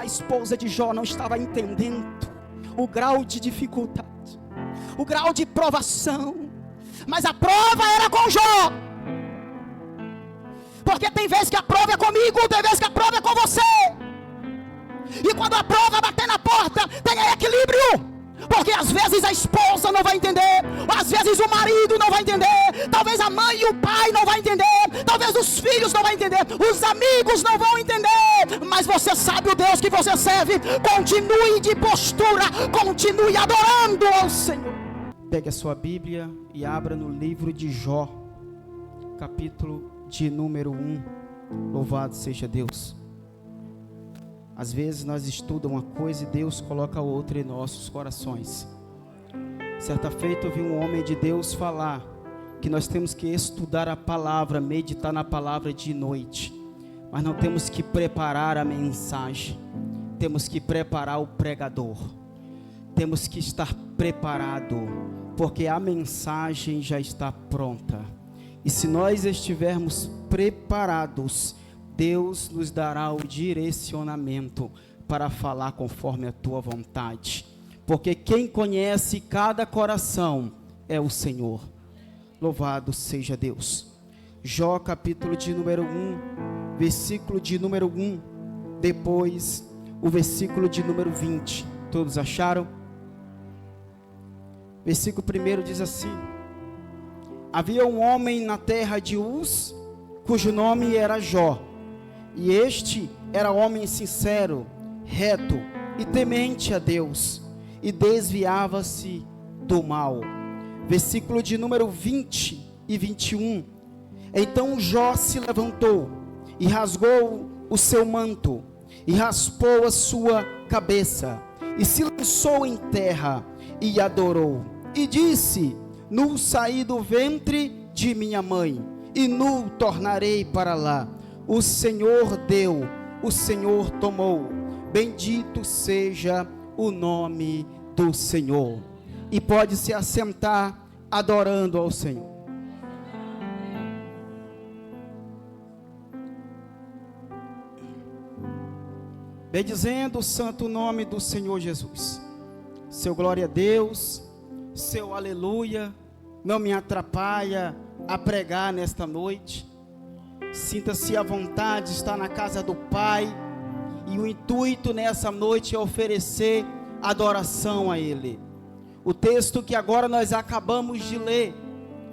A esposa de Jó não estava entendendo o grau de dificuldade, o grau de provação, mas a prova era com Jó. Porque tem vezes que a prova é comigo, tem vezes que a prova é com você. E quando a prova bater na porta, tenha equilíbrio. Porque às vezes a esposa não vai entender, às vezes o marido não vai entender, talvez a mãe e o pai não vai entender, talvez os filhos não vão entender, os amigos não vão entender. Mas você sabe o Deus que você serve. Continue de postura, continue adorando ao Senhor. Pegue a sua Bíblia e abra no livro de Jó, capítulo de número 1. Louvado seja Deus. Às vezes nós estudamos uma coisa e Deus coloca outra em nossos corações. Certa feita eu vi um homem de Deus falar que nós temos que estudar a palavra, meditar na palavra de noite, mas não temos que preparar a mensagem, temos que preparar o pregador, temos que estar preparado, porque a mensagem já está pronta. E se nós estivermos preparados, Deus nos dará o direcionamento para falar conforme a tua vontade, porque quem conhece cada coração é o Senhor. Louvado seja Deus. Jó capítulo de número 1, versículo de número 1, depois o versículo de número 20, todos acharam? Versículo 1 diz assim: havia um homem na terra de Uz, cujo nome era Jó, e este era homem sincero, reto e temente a Deus, e desviava-se do mal. Versículo de número 20 e 21. Então Jó se levantou e rasgou o seu manto, e raspou a sua cabeça, e se lançou em terra, e adorou, e disse: nu saí do ventre de minha mãe, e nu tornarei para lá. O Senhor deu, o Senhor tomou, bendito seja o nome do Senhor. E pode se assentar adorando ao Senhor. Bendizendo o santo nome do Senhor Jesus. Seu glória a Deus, seu aleluia, não me atrapalha a pregar nesta noite. Sinta-se à vontade, está na casa do Pai, e o intuito nessa noite é oferecer adoração a Ele. O texto que agora nós acabamos de ler,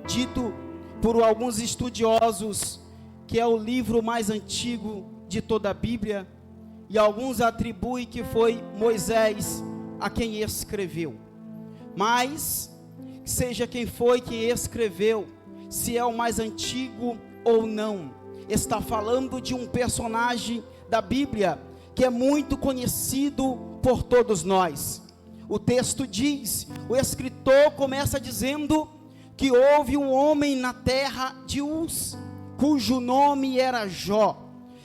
dito por alguns estudiosos que é o livro mais antigo de toda a Bíblia, e alguns atribuem que foi Moisés a quem escreveu. Mas seja quem foi que escreveu, se é o mais antigo ou não, está falando de um personagem da Bíblia que é muito conhecido por todos nós. O texto diz, o escritor começa dizendo que houve um homem na terra de Uz, cujo nome era Jó.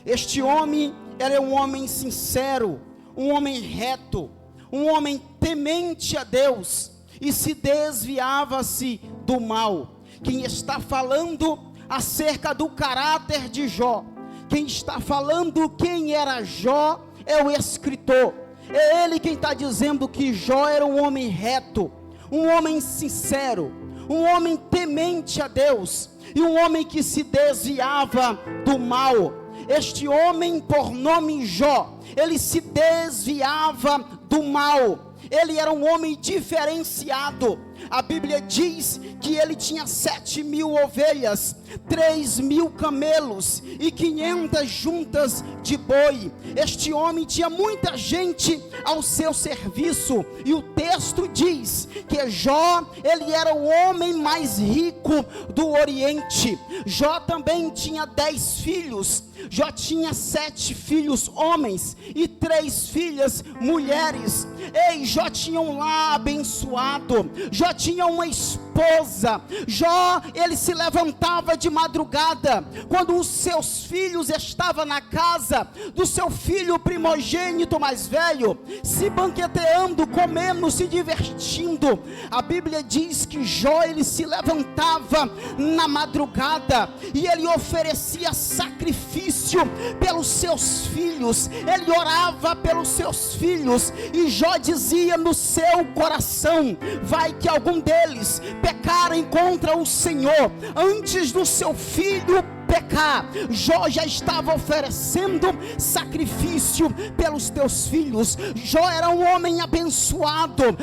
Este homem era um homem sincero, um homem reto, um homem temente a Deus, e se desviava-se do mal. Quem está falando acerca do caráter de Jó, quem está falando quem era Jó, é o escritor. É ele quem está dizendo que Jó era um homem reto, um homem sincero, um homem temente a Deus, e um homem que se desviava do mal. Este homem, por nome Jó, ele se desviava do mal. Ele era um homem diferenciado. A Bíblia diz que ele tinha 7.000 ovelhas, 3.000 camelos e 500 juntas de boi. Este homem tinha muita gente ao seu serviço, e o texto diz que Jó, ele era o homem mais rico do Oriente. Jó também tinha 10 filhos. Jó tinha 7 filhos homens e 3 filhas mulheres. Ei, Jó tinha um lar abençoado. Jó tinha uma esposa esposa. Jó, ele se levantava de madrugada, quando os seus filhos estavam na casa do seu filho primogênito mais velho, se banqueteando, comendo, se divertindo. A Bíblia diz que Jó, ele se levantava na madrugada e ele oferecia sacrifício pelos seus filhos, ele orava pelos seus filhos, e Jó dizia no seu coração: vai que algum deles pecarem contra o Senhor antes do seu filho pecar. Jó já estava oferecendo sacrifício pelos teus filhos. Jó era um homem abençoado.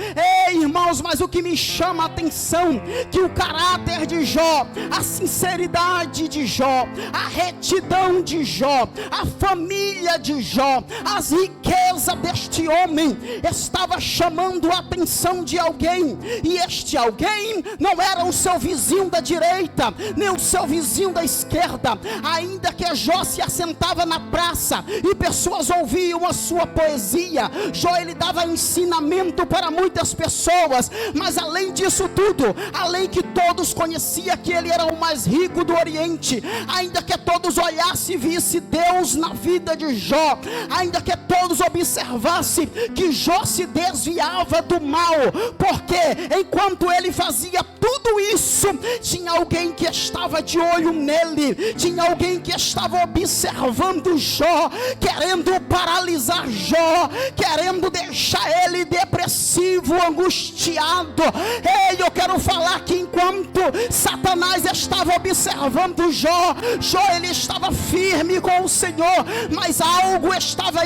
Ei, irmãos, mas o que me chama a atenção, que o caráter de Jó, a sinceridade de Jó, a retidão de Jó, a família de Jó, as riquezas deste homem estava chamando a atenção de alguém, e este alguém não era o seu vizinho da direita, nem o seu vizinho da esquerda. Ainda que Jó se assentava na praça e pessoas ouviam a sua poesia, Jó, ele dava ensinamento para muitas pessoas. Mas além disso tudo, além que todos conheciam que ele era o mais rico do Oriente, ainda que todos olhassem e vissem Deus na vida de Jó, ainda que todos observassem que Jó se desviava do mal, porque enquanto ele fazia tudo isso, tinha alguém que estava de olho nele, tinha alguém que estava observando Jó, querendo paralisar Jó, querendo deixar ele depressivo, angustiado. Ei, eu quero falar que enquanto Satanás estava observando Jó, ele estava firme com o Senhor, mas algo estava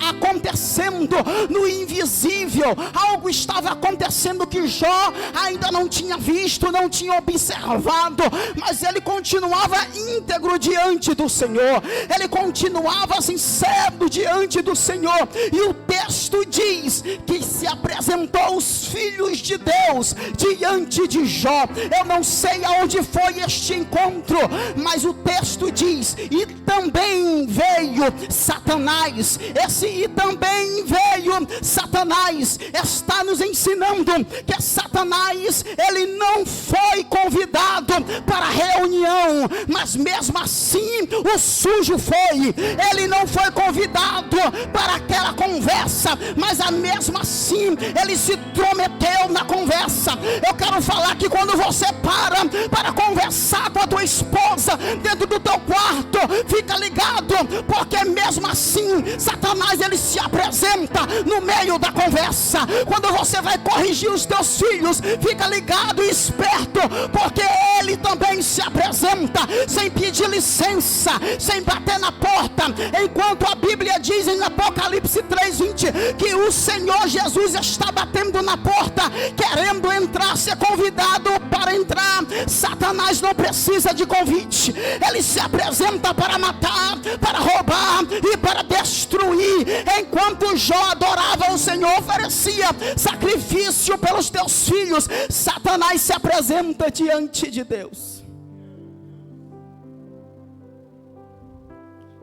acontecendo no invisível, algo estava acontecendo que Jó ainda não tinha visto, não tinha observado, mas ele continuava íntegro diante do Senhor, ele continuava sincero diante do Senhor. E o texto diz que se apresentou os filhos de Deus diante de Jó. Eu não sei aonde foi este encontro, mas o texto diz: e também veio Satanás. Esse e também veio Satanás está nos ensinando que Satanás, ele não foi convidado para a reunião, mas mesmo assim o sujo foi. Ele não foi convidado para aquela conversa, mas mesmo assim ele se intrometeu na conversa. Eu quero falar que quando você para conversar com a tua esposa dentro do teu quarto, fica ligado, porque mesmo assim Satanás, ele se apresenta no meio da conversa. Quando você vai corrigir os teus filhos, fica ligado e esperto, porque ele também se apresenta sem pedir licença, sem bater na porta. Enquanto a Bíblia diz em Apocalipse 3:20 que o Senhor Jesus está batendo na porta, querendo entrar, ser convidado para entrar. Satanás não precisa de convite, ele se apresenta para matar, para roubar e para destruir. Enquanto Jó adorava o Senhor, oferecia sacrifício pelos teus filhos, Satanás se apresenta diante de Deus.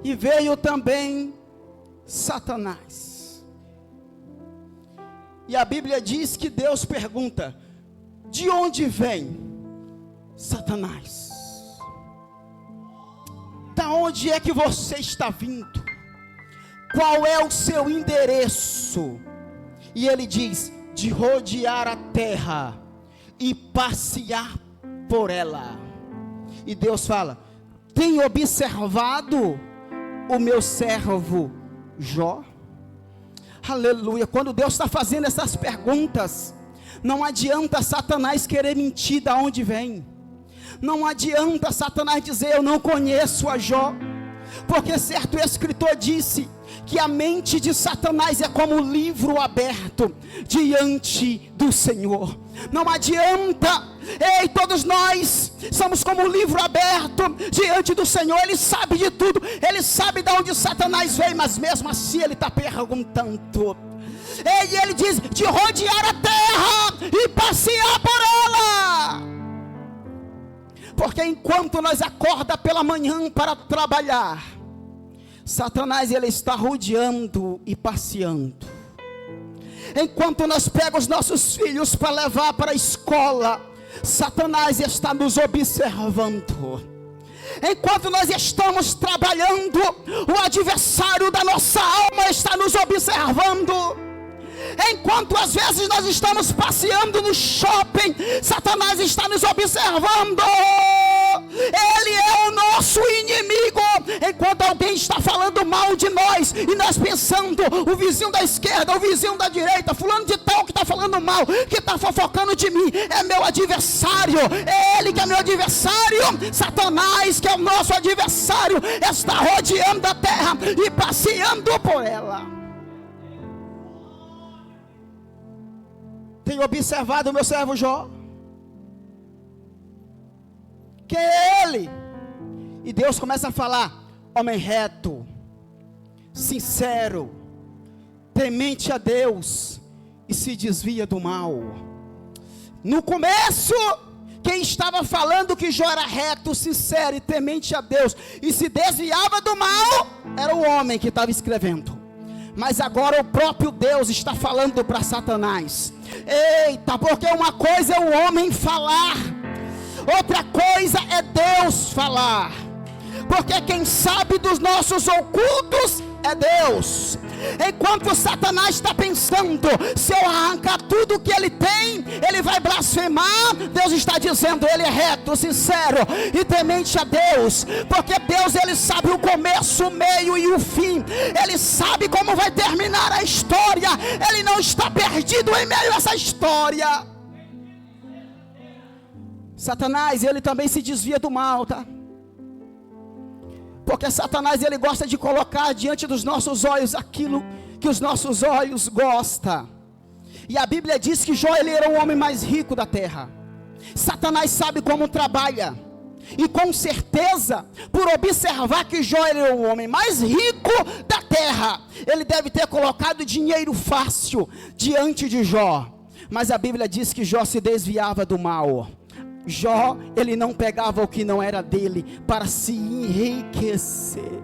E veio também Satanás. E a Bíblia diz que Deus pergunta: de onde vem Satanás? Da onde é que você está vindo? Qual é o seu endereço? E ele diz: de rodear a terra e passear por ela. E Deus fala: tem observado o meu servo Jó? Aleluia. Quando Deus está fazendo essas perguntas, não adianta Satanás querer mentir de onde vem. Não adianta Satanás dizer: eu não conheço a Jó, porque certo escritor disse que a mente de Satanás é como um livro aberto diante do Senhor. Não adianta. Ei, todos nós somos como um livro aberto diante do Senhor. Ele sabe de tudo, ele sabe de onde Satanás veio, mas mesmo assim ele está perguntando. Ei, ele diz: de rodear a terra e passear por ela. Porque enquanto nós acorda pela manhã para trabalhar, Satanás, ele está rodeando e passeando. Enquanto nós pegamos os nossos filhos para levar para a escola, Satanás está nos observando. Enquanto nós estamos trabalhando, o adversário da nossa alma está nos observando. Enquanto às vezes nós estamos passeando no shopping, Satanás está nos observando. Ele é o nosso inimigo. Enquanto alguém está falando mal de nós, e nós pensando, o vizinho da esquerda, o vizinho da direita, fulano de tal que está falando mal, que está fofocando de mim, é meu adversário. É ele que é meu adversário. Satanás, que é o nosso adversário, está rodeando a terra e passeando por ela. Tenho observado o meu servo Jó, que é ele. E Deus começa a falar: homem reto, sincero, temente a Deus e se desvia do mal. No começo, quem estava falando que Jó era reto, sincero e temente a Deus e se desviava do mal, era o homem que estava escrevendo. Mas agora o próprio Deus está falando para Satanás: eita, porque uma coisa é o homem falar, outra coisa é Deus falar. Porque quem sabe dos nossos ocultos é Deus. Enquanto Satanás está pensando, se eu arrancar tudo que ele tem, ele vai blasfemar, Deus está dizendo: ele é reto, sincero e temente a Deus. Porque Deus, ele sabe o começo, o meio e o fim. Ele sabe como vai terminar a história. Ele não está perdido em meio a essa história. Satanás, ele também se desvia do mal, tá? Porque Satanás, ele gosta de colocar diante dos nossos olhos aquilo que os nossos olhos gostam. E a Bíblia diz que Jó, ele era o homem mais rico da terra. Satanás sabe como trabalha. E com certeza, por observar que Jó era o homem mais rico da terra, ele deve ter colocado dinheiro fácil diante de Jó. Mas a Bíblia diz que Jó se desviava do mal. Jó, ele não pegava o que não era dele para se enriquecer.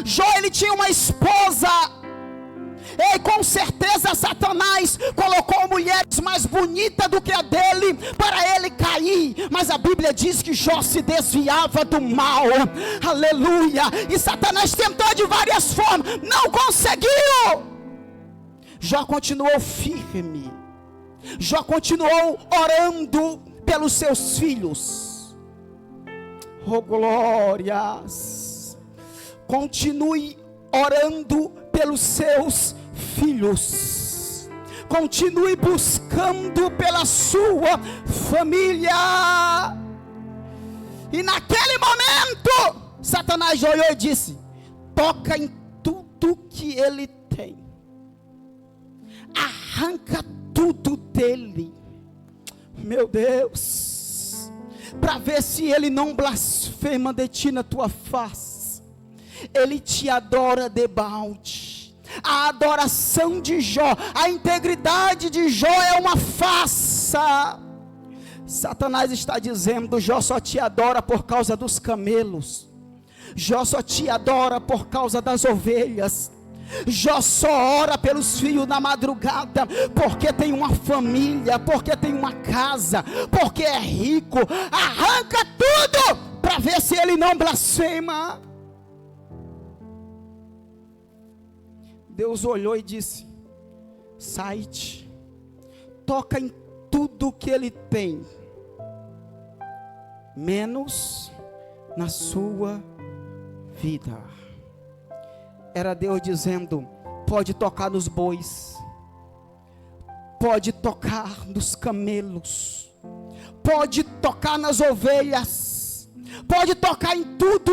Jó, ele tinha uma esposa, e com certeza Satanás colocou mulheres mais bonitas do que a dele para ele cair. Mas a Bíblia diz que Jó se desviava do mal. Aleluia. E Satanás tentou de várias formas, não conseguiu. Jó continuou firme. Jó continuou orando pelos seus filhos. Oh glórias. Continue orando pelos seus filhos. Continue buscando pela sua família. E naquele momento, Satanás olhou e disse: toca em tudo que ele tem, arranca tudo dele. Meu Deus, para ver se ele não blasfema de ti na tua face. Ele te adora debalde. A adoração de Jó, a integridade de Jó é uma farsa. Satanás está dizendo: Jó só te adora por causa dos camelos. Jó só te adora por causa das ovelhas. Jó só ora pelos filhos na madrugada porque tem uma família, porque tem uma casa, porque é rico. Arranca tudo para ver se ele não blasfema. Deus olhou e disse: sai-te, toca em tudo que ele tem, menos na sua vida. Era Deus dizendo: pode tocar nos bois, pode tocar nos camelos, pode tocar nas ovelhas, pode tocar em tudo,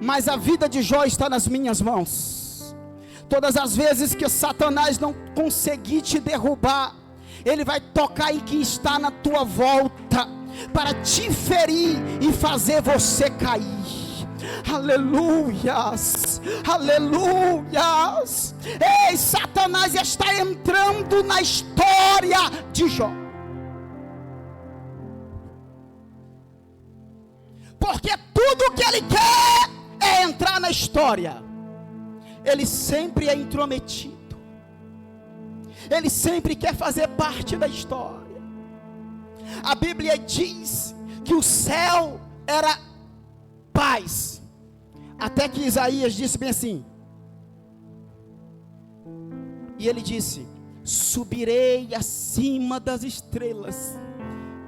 mas a vida de Jó está nas minhas mãos. Todas as vezes que Satanás não conseguir te derrubar, ele vai tocar em quem está na tua volta, para te ferir e fazer você cair. Aleluias, aleluias. Ei, Satanás está entrando na história de Jó, porque tudo que ele quer é entrar na história. Ele sempre é intrometido, ele sempre quer fazer parte da história. A Bíblia diz que o céu era paz, até que Isaías disse bem assim, e ele disse: subirei acima das estrelas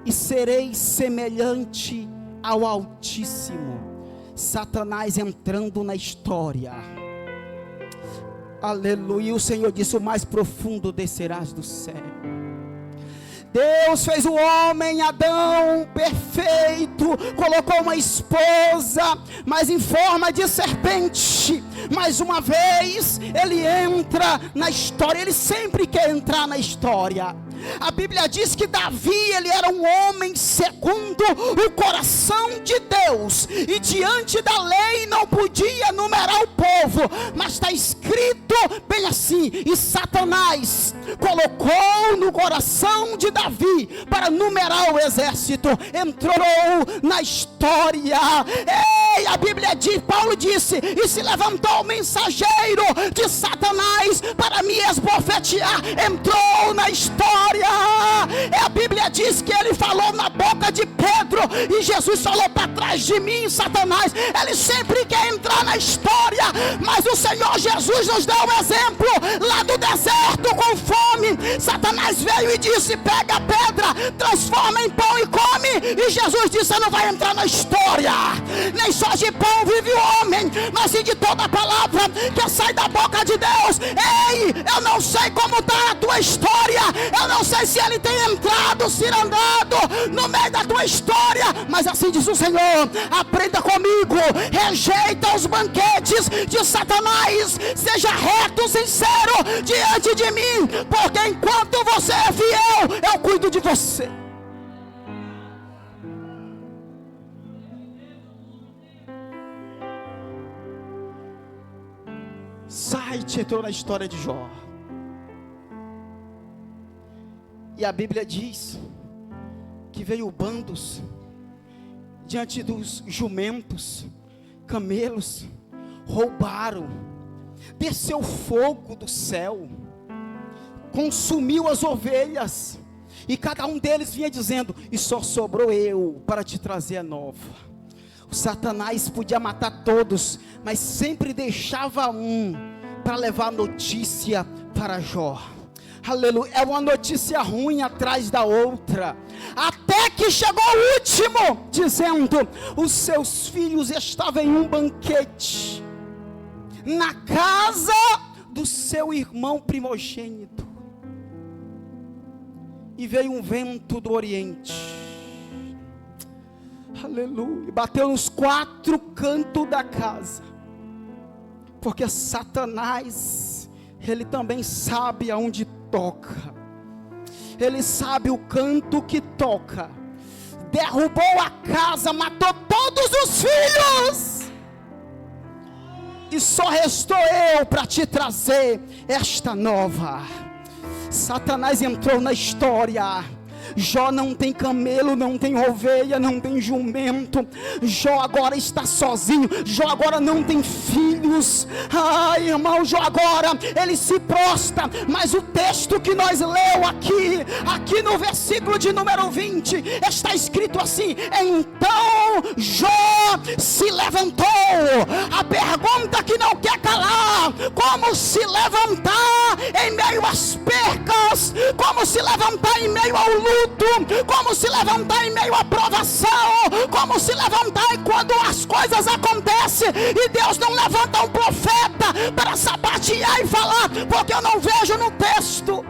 e serei semelhante ao Altíssimo. Satanás entrando na história, aleluia. O Senhor disse: o mais profundo descerás do céu. Deus fez o homem, Adão, perfeito, colocou uma esposa, mas em forma de serpente. Mais uma vez, ele entra na história, ele sempre quer entrar na história. A Bíblia diz que Davi, ele era um homem segundo o coração de Deus, e diante da lei não podia numerar o povo, mas está escrito bem assim: e Satanás colocou no coração de Davi para numerar o exército. Entrou na história. Ei, a Bíblia diz, Paulo disse: e se levantou o mensageiro de Satanás para me esbofetear. Entrou na história. A Bíblia diz que ele falou na boca de Pedro, e Jesus falou: para trás de mim, Satanás. Ele sempre quer entrar na história, mas o Senhor Jesus nos dá um exemplo lá do deserto com fome. Satanás veio e disse: pega a pedra, transforma em pão e come. E Jesus disse: você não vai entrar na história. Nem só de pão vive o homem, mas sim de toda a palavra que sai da boca de Deus. Ei, eu não sei como está a tua história, eu não sei se ele tem entrado, se andado no meio da tua história, mas assim diz o Senhor: aprenda comigo, rejeita os banquetes de Satanás, seja reto, sincero diante de mim, porque enquanto você é fiel, eu cuido de você. Site entrou na história de Jó, e a Bíblia diz que veio bandos diante dos jumentos, camelos, roubaram, desceu fogo do céu, consumiu as ovelhas, e cada um deles vinha dizendo: e só sobrou eu para te trazer a nova. O Satanás podia matar todos, mas sempre deixava um para levar notícia para Jó. Aleluia. É uma notícia ruim atrás da outra, até que chegou o último, dizendo: os seus filhos estavam em um banquete na casa do seu irmão primogênito, e veio um vento do oriente, aleluia, bateu nos quatro cantos da casa, porque Satanás, ele também sabe aonde toca, ele sabe o canto que toca. Derrubou a casa, matou todos os filhos, e só restou eu para te trazer esta nova. Satanás entrou na história. Jó não tem camelo, não tem ovelha, não tem jumento. Jó agora está sozinho. Jó agora não tem filhos. Ai, irmão, Jó agora ele se prostra. Mas o texto que nós leu aqui no versículo de número 20, está escrito assim: então Jó se levantou. A pergunta que não quer calar: como se levantar em meio às percas? Como se levantar em meio ao luto? Como se levantar em meio à provação? Como se levantar quando as coisas acontecem e Deus não levanta um profeta para sapatear e falar? Porque eu não vejo no texto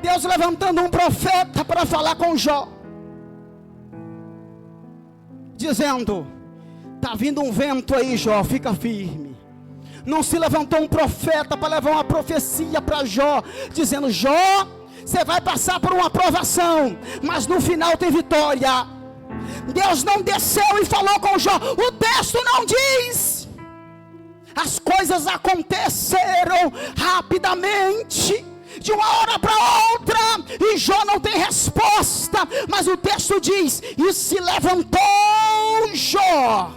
Deus levantando um profeta para falar com Jó, dizendo: está vindo um vento aí, Jó, fica firme. Não se levantou um profeta para levar uma profecia para Jó, dizendo: Jó, você vai passar por uma provação, mas no final tem vitória. Deus não desceu e falou com Jó. O texto não diz. As coisas aconteceram rapidamente, de uma hora para outra, e Jó não tem resposta. Mas o texto diz: e se levantou Jó,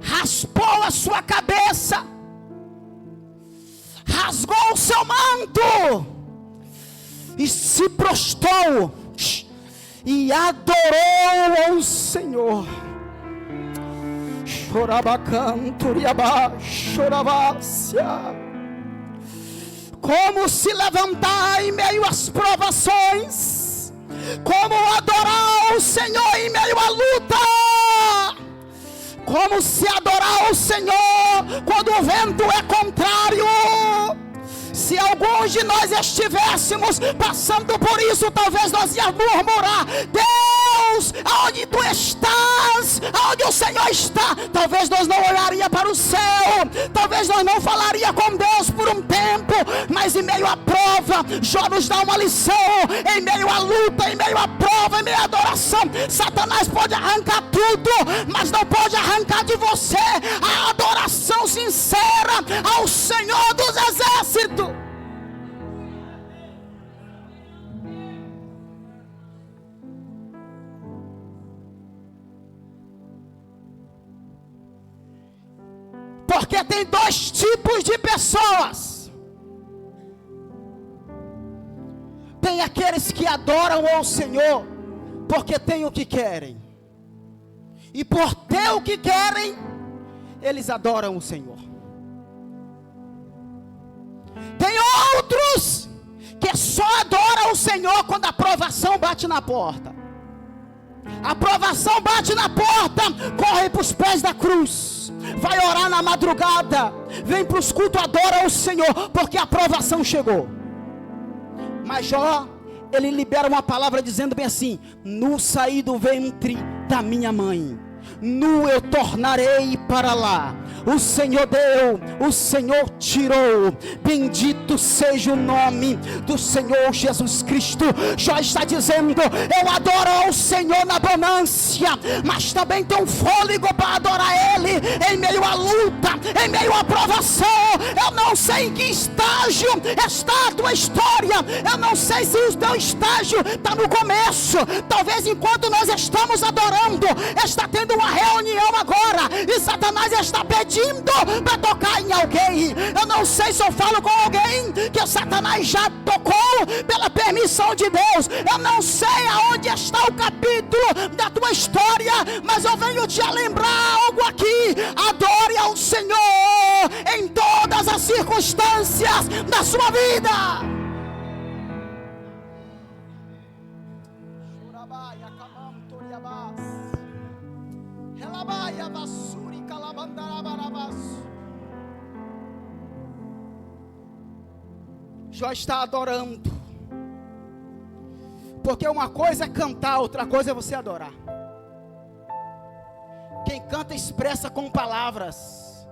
raspou a sua cabeça, rasgou o seu manto, e se prostrou e adorou ao Senhor. Chorabacanturiabá, choravácia. Como se levantar em meio às provações, como adorar o Senhor em meio à luta, como se adorar o Senhor quando o vento é contrário. Se alguns de nós estivéssemos passando por isso, talvez nós íamos murmurar: Deus, aonde tu estás? Aonde o Senhor está? Talvez nós não olharia para o céu, talvez nós não falaria com Deus por um tempo, mas em meio à prova, Jó nos dá uma lição. Em meio à luta, em meio à prova, em meio à adoração, Satanás pode arrancar tudo, mas não pode arrancar de você a adoração sincera ao Senhor dos Exércitos. Porque tem dois tipos de pessoas. Tem aqueles que adoram ao Senhor porque tem o que querem, e por ter o que querem, eles adoram o Senhor. Tem outros que só adoram o Senhor quando a provação bate na porta. A provação bate na porta, corre para os pés da cruz, vai orar na madrugada, vem para os cultos, adora o Senhor, porque a provação chegou. Mas Jó, ele libera uma palavra dizendo bem assim: nu saí do ventre da minha mãe, nu eu tornarei para lá. O Senhor deu, o Senhor tirou. Bendito seja o nome do Senhor Jesus Cristo. Jó está dizendo: eu adoro ao Senhor na bonância, mas também tenho fôlego para adorar Ele em meio à luta, em meio à provação. Eu não sei em que estágio está a tua história. Eu não sei se o teu estágio está no começo. Talvez enquanto nós estamos adorando, está tendo uma reunião agora, e Satanás está pedindo para tocar em alguém. Eu não sei se eu falo com alguém que Satanás já tocou pela permissão de Deus. Eu não sei aonde está o capítulo da tua história, mas eu venho te lembrar algo aqui: adore ao Senhor em todas as circunstâncias da sua vida. Jó está adorando, porque uma coisa é cantar, outra coisa é você adorar. Quem canta expressa com palavras,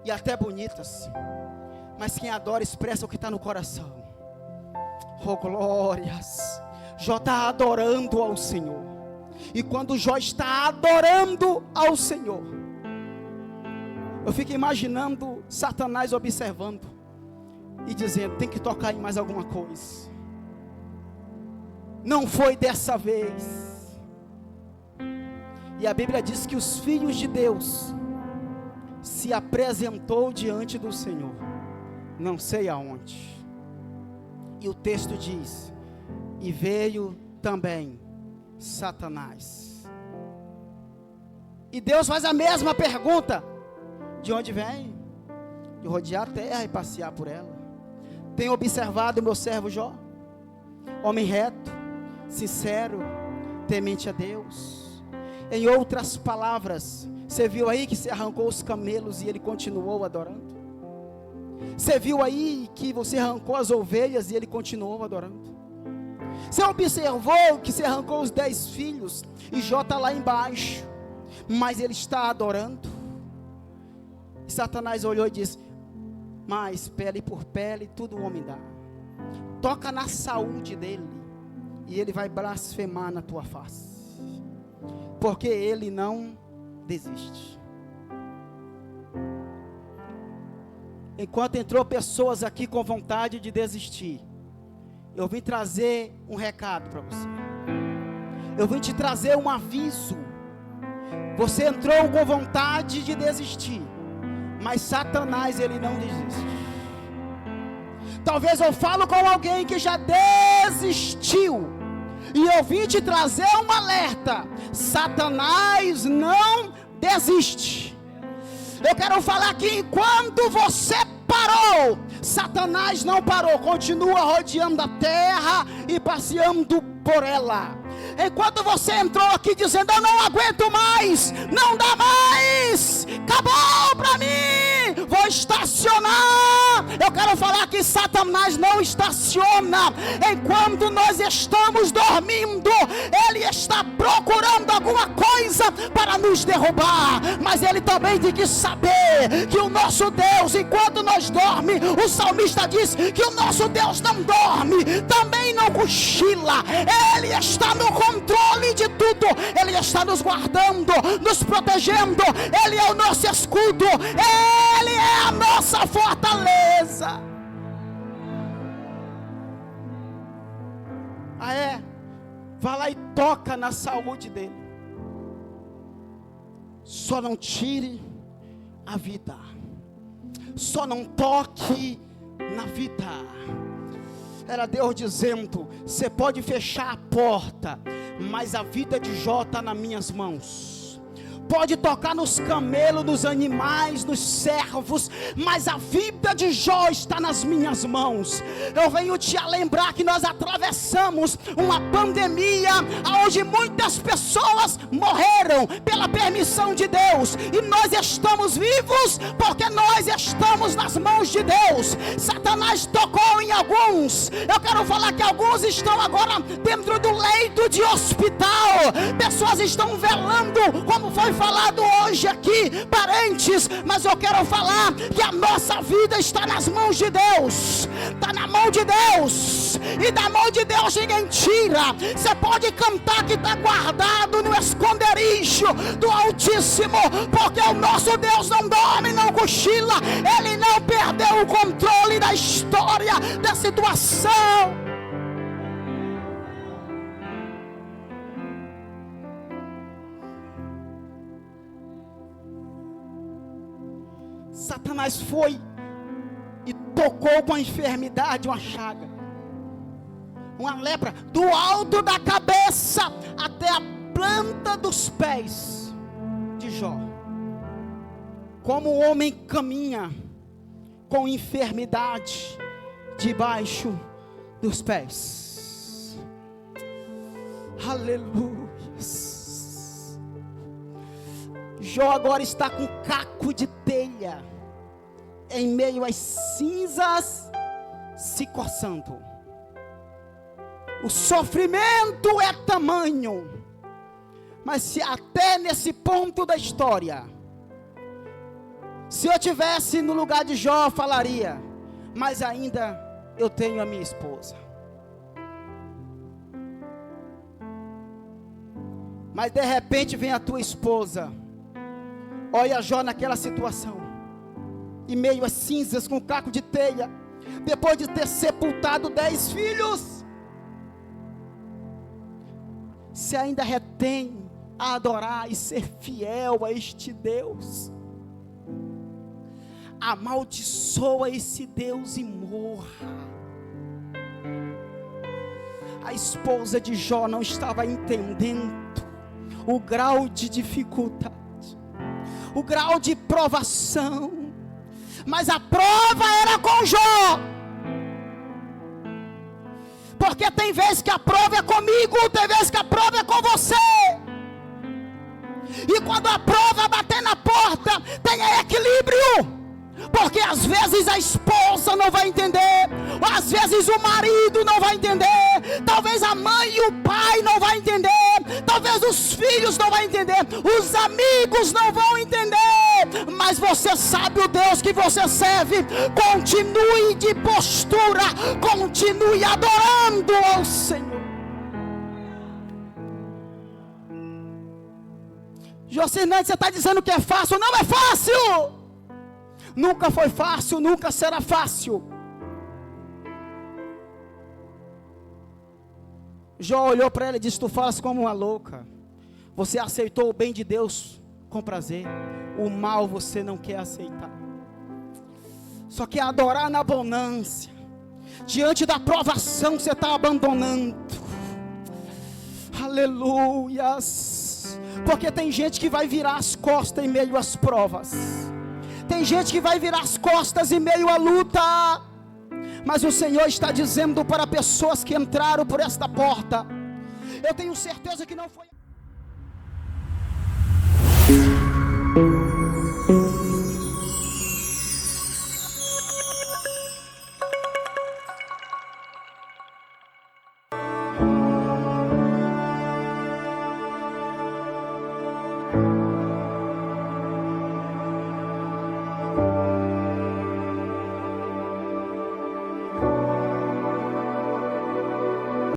e até bonitas, mas quem adora expressa o que está no coração. Oh glórias! Jó está adorando ao Senhor, e quando Jó está adorando ao Senhor, eu fico imaginando Satanás observando e dizendo: tem que tocar em mais alguma coisa. Não foi dessa vez. E a Bíblia diz que os filhos de Deus se apresentou diante do Senhor, não sei aonde. E o texto diz: e veio também Satanás. E Deus faz a mesma pergunta: de onde vem? De rodear a terra e passear por ela. Tem observado o meu servo Jó? Homem reto, sincero, temente a Deus. Em outras palavras, você viu aí que se arrancou os camelos e ele continuou adorando? Você viu aí que você arrancou as ovelhas e ele continuou adorando? Você observou que se arrancou os 10 filhos e Jó está lá embaixo, mas ele está adorando? E Satanás olhou e disse: mas pele por pele tudo o homem dá. Toca na saúde dele e ele vai blasfemar na tua face, porque ele não desiste. Enquanto entrou pessoas aqui com vontade de desistir, eu vim trazer um recado para você. Eu vim te trazer um aviso. Você entrou com vontade de desistir, mas Satanás, ele não desiste. Talvez eu falo com alguém que já desistiu, e eu vim te trazer um alerta: Satanás não desiste. Eu quero falar que enquanto você parou, Satanás não parou, continua rodeando a terra e passeando por ela. Enquanto você entrou aqui dizendo: eu não aguento mais, não dá mais, acabou para mim, vou estacionar. Eu quero falar que Satanás não estaciona. Enquanto nós estamos dormindo, ele está procurando alguma coisa para nos derrubar. Mas ele também tem que saber que o nosso Deus, enquanto nós dormimos, o salmista diz que o nosso Deus não dorme, também não cochila. Ele está no controle de tudo. Ele está nos guardando, nos protegendo. Ele é o nosso escudo, ele é a nossa fortaleza. Vai lá e toca na saúde dele. Só não tire a vida, só não toque na vida. Era Deus dizendo: você pode fechar a porta, mas a vida de Jó está nas minhas mãos. Pode tocar nos camelos, nos animais, nos servos, mas a vida de Jó está nas minhas mãos. Eu venho te lembrar que nós atravessamos uma pandemia, onde muitas pessoas morreram pela permissão de Deus, e nós estamos vivos porque nós estamos nas mãos de Deus. Satanás tocou em alguns. Eu quero falar que alguns estão agora dentro do leito de hospital. Pessoas estão velando, como foi falado hoje aqui, parentes. Mas eu quero falar que a nossa vida está nas mãos de Deus. Está na mão de Deus, e da mão de Deus ninguém tira. Você pode cantar que está guardado no esconderijo do Altíssimo, porque o nosso Deus não dorme, não cochila. Ele não perdeu o controle da história, da situação. Satanás foi e tocou com a enfermidade, uma chaga, uma lepra, do alto da cabeça até a planta dos pés de Jó. Como o homem caminha com enfermidade debaixo dos pés. Aleluia. Jó agora está com caco de telha, em meio às cinzas, se coçando. O sofrimento é tamanho, mas se até nesse ponto da história, se eu tivesse no lugar de Jó, eu falaria: mas ainda eu tenho a minha esposa. Mas de repente vem a tua esposa, olha Jó naquela situação, em meio às cinzas, com caco de telha, depois de ter sepultado 10 filhos, se ainda retém a adorar e ser fiel a este Deus. Amaldiçoa esse Deus e morra. A esposa de Jó não estava entendendo o grau de dificuldade, o grau de provação, mas a prova era com Jó. Porque tem vezes que a prova é comigo, tem vezes que a prova é com você. E quando a prova bater na porta, tenha equilíbrio. Porque às vezes a esposa não vai entender, às vezes o marido não vai entender, talvez a mãe e o pai não vai entender, talvez os filhos não vão entender, os amigos não vão entender, mas você sabe o Deus que você serve. Continue de postura, continue adorando ao Senhor. Jocinante, você está dizendo que é fácil? Não é fácil. Nunca foi fácil, nunca será fácil. Jó olhou para ela e disse: tu falas como uma louca. Você aceitou o bem de Deus com prazer, o mal você não quer aceitar. Só quer adorar na abundância, Diante da provação você está abandonando. Aleluias. Porque tem gente que vai virar as costas em meio às provas. Tem gente que vai virar as costas em meio à luta. Mas o Senhor está dizendo para pessoas que entraram por esta porta: eu tenho certeza que não foi